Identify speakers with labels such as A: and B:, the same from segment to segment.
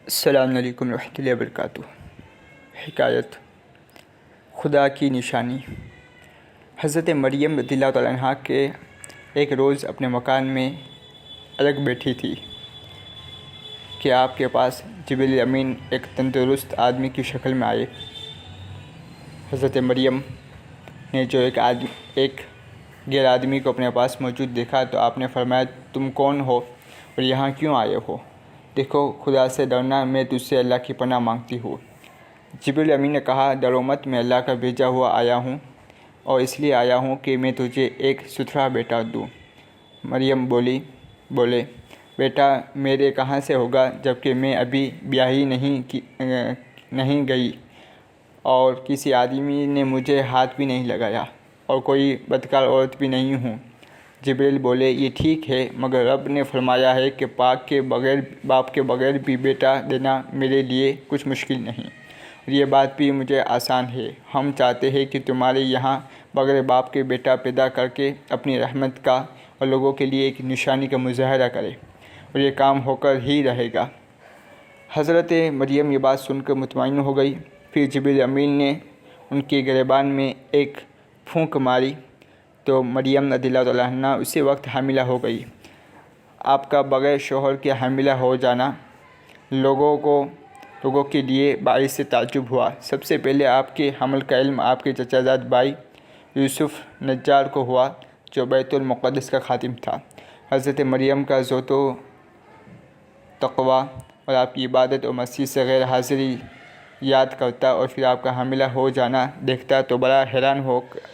A: السلام علیکم ورحمۃ اللہ وبرکاتہ۔ حکایت خدا کی نشانی۔ حضرت مریم رضی اللہ تعالیٰ عنہا کے ایک روز اپنے مکان میں الگ بیٹھی تھی کہ آپ کے پاس جبریل امین ایک تندرست آدمی کی شکل میں آئے۔ حضرت مریم نے جو ایک غیر آدمی کو اپنے پاس موجود دیکھا تو آپ نے فرمایا، تم کون ہو اور یہاں کیوں آئے ہو؟ دیکھو، خدا سے ڈرنا، میں تجھ سے اللہ کی پناہ مانگتی ہوں۔ جبریل امین نے کہا، ڈرو مت، میں اللہ کا بھیجا ہوا آیا ہوں اور اس لیے آیا ہوں کہ میں تجھے ایک ستھرا بیٹا دوں۔ مریم بولے، بیٹا میرے کہاں سے ہوگا جبکہ میں ابھی بیاہی نہیں گئی اور کسی آدمی نے مجھے ہاتھ بھی نہیں لگایا اور کوئی بدکار عورت بھی نہیں ہوں۔ جبریل بولے، یہ ٹھیک ہے، مگر رب نے فرمایا ہے کہ باپ کے بغیر بھی بیٹا دینا میرے لیے کچھ مشکل نہیں، اور یہ بات بھی مجھے آسان ہے۔ ہم چاہتے ہیں کہ تمہارے یہاں بغیر باپ کے بیٹا پیدا کر کے اپنی رحمت کا اور لوگوں کے لیے ایک نشانی کا مظاہرہ کرے، اور یہ کام ہو کر ہی رہے گا۔ حضرت مریم یہ بات سن کر مطمئن ہو گئی۔ پھر جبریل امین نے ان کے گریبان میں ایک پھونک ماری تو مریم رضی اللہ تعالیٰ عنہا اسی وقت حاملہ ہو گئی۔ آپ کا بغیر شوہر کے حاملہ ہو جانا لوگوں کے لیے باعث تعجب ہوا۔ سب سے پہلے آپ کے حمل کا علم آپ کے چچا زاد بھائی یوسف نجار کو ہوا، جو بیت المقدس کا خادم تھا۔ حضرت مریم کا زہد و تقویٰ اور آپ کی عبادت اور مسجد سے غیر حاضری یاد کرتا اور پھر آپ کا حاملہ ہو جانا دیکھتا تو بڑا حیران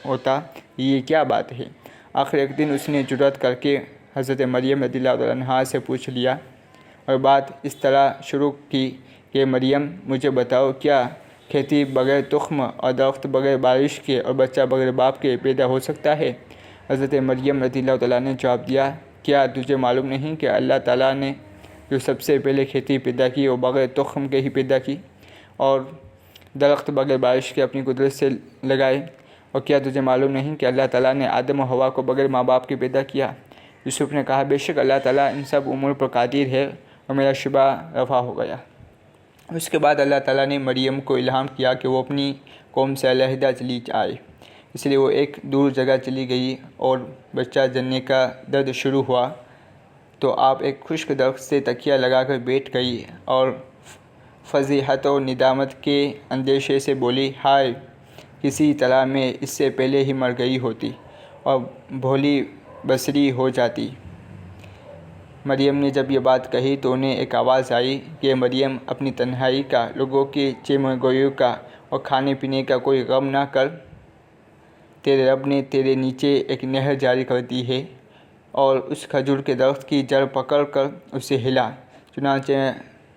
A: ہوتا، یہ کیا بات ہے؟ آخر ایک دن اس نے جرأت کر کے حضرت مریم رضی اللہ تعالیٰ عنہا سے پوچھ لیا اور بات اس طرح شروع کی کہ مریم مجھے بتاؤ، کیا کھیتی بغیر تخم اور درخت بغیر بارش کے اور بچہ بغیر باپ کے پیدا ہو سکتا ہے؟ حضرت مریم رضی اللہ تعالیٰ نے جواب دیا، کیا تجھے معلوم نہیں کہ اللہ تعالیٰ نے جو سب سے پہلے کھیتی پیدا کی وہ بغیر تخم کے ہی پیدا کی اور درخت بغیر بارش کے اپنی قدرت سے لگائے؟ اور کیا تجھے معلوم نہیں کہ اللہ تعالیٰ نے آدم و حوا کو بغیر ماں باپ کے پیدا کیا؟ یوسف نے کہا، بے شک اللہ تعالیٰ ان سب امور پر قادر ہے، اور میرا شبہ رفع ہو گیا۔ اس کے بعد اللہ تعالیٰ نے مریم کو الہام کیا کہ وہ اپنی قوم سے علیحدہ چلی جائے، اس لیے وہ ایک دور جگہ چلی گئی اور بچہ جننے کا درد شروع ہوا تو آپ ایک خشک درخت سے تکیہ لگا کر بیٹھ گئی اور فضیحت اور ندامت کے اندیشے سے بولی، ہائے، کسی طرح میں اس سے پہلے ہی مر گئی ہوتی اور بھولی بصری ہو جاتی۔ مریم نے جب یہ بات کہی تو انہیں ایک آواز آئی کہ مریم، اپنی تنہائی کا، لوگوں کی چیمگوئیوں کا اور کھانے پینے کا کوئی غم نہ کر، تیرے رب نے تیرے نیچے ایک نہر جاری کر دی ہے۔ اور اس کھجور کے درخت کی جڑ پکڑ کر اسے ہلا۔ چنانچہ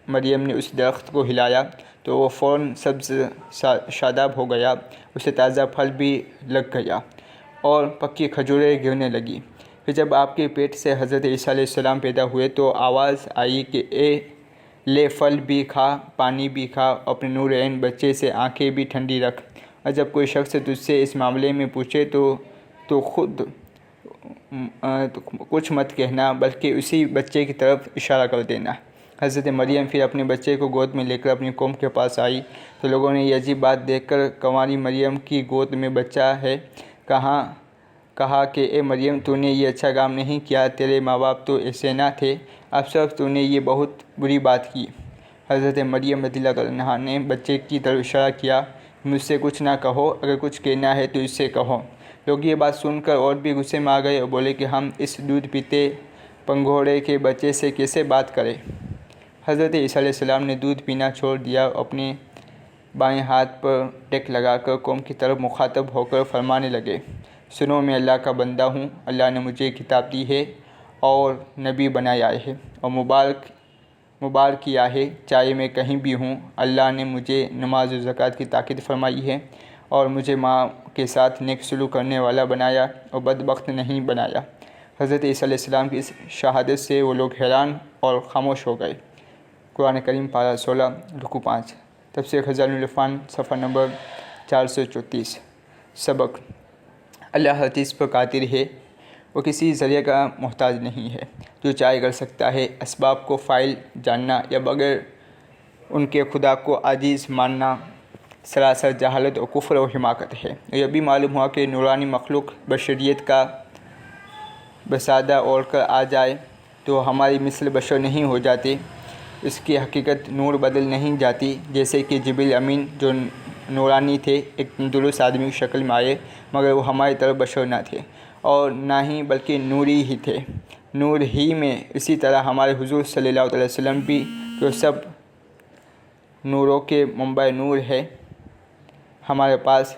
A: مریم نے اس درخت کو ہلایا تو وہ فوراً سبز شاداب ہو گیا، اسے تازہ پھل بھی لگ گیا اور پکی کھجوریں گرنے لگیں۔ پھر جب آپ کے پیٹ سے حضرت عیسیٰ علیہ السلام پیدا ہوئے تو آواز آئی کہ لے پھل بھی کھا، پانی بھی کھا، اور اپنے نور عین بچے سے آنکھیں بھی ٹھنڈی رکھ، اور جب کوئی شخص تجھ سے اس معاملے میں پوچھے تو خود کچھ مت کہنا بلکہ اسی بچے کی طرف اشارہ کر دینا۔ حضرت مریم پھر اپنے بچے کو گود میں لے کر اپنی قوم کے پاس آئی تو لوگوں نے یہ عجیب بات دیکھ کر کنواری مریم کی گود میں بچہ ہے کہا کہ اے مریم، تو نے یہ اچھا کام نہیں کیا، تیرے ماں باپ تو ایسے نہ تھے، اب صرف تو نے یہ بہت بری بات کی۔ حضرت مریم رضی اللہ تعالیٰ عنہا نے بچے کی طرف اشارہ کیا، مجھ سے کچھ نہ کہو، اگر کچھ کہنا ہے تو اس سے کہو۔ لوگ یہ بات سن کر اور بھی غصے میں آ گئے اور بولے کہ ہم اس دودھ پیتے پنگھوڑے کے بچے سے کیسے بات کریں؟ حضرت عیسیٰ علیہ السلام نے دودھ پینا چھوڑ دیا اور اپنے بائیں ہاتھ پر ٹیک لگا کر قوم کی طرف مخاطب ہو کر فرمانے لگے، سنو، میں اللہ کا بندہ ہوں، اللہ نے مجھے کتاب دی ہے اور نبی بنایا ہے اور مبارک کیا ہے، چاہے میں کہیں بھی ہوں۔ اللہ نے مجھے نماز و زکوٰۃ کی تاکید فرمائی ہے اور مجھے ماں کے ساتھ نیک سلوک کرنے والا بنایا اور بدبخت نہیں بنایا۔ حضرت عیسیٰ علیہ السلام کی اس شہادت سے وہ لوگ حیران اور خاموش ہو گئے۔ قرآن کریم پارہ 16 رکوع 5۔ تفسیر خزائن العرفان صفحہ نمبر 434۔ سبق: اللہ ہر چیز پر قادر ہے، وہ کسی ذریعہ کا محتاج نہیں ہے، جو چاہے کر سکتا ہے۔ اسباب کو فائل جاننا یا بغیر ان کے خدا کو عزیز ماننا سراسر جہالت و کفر و حماقت ہے۔ یہ بھی معلوم ہوا کہ نورانی مخلوق بشریت کا بسادہ اوڑھ کر آ جائے تو ہماری مثل بشر نہیں ہو جاتے، اس کی حقیقت نور بدل نہیں جاتی۔ جیسے کہ جبریل امین جو نورانی تھے، ایک تندرست آدمی کی شکل میں آئے، مگر وہ ہماری طرح بشر نہ تھے اور نہ ہی بلکہ نوری ہی تھے، نور ہی میں۔ اسی طرح ہمارے حضور صلی اللہ علیہ وسلم بھی جو سب نوروں کے منبع نور ہے، ہمارے پاس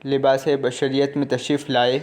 A: لباس بشریت میں تشریف لائے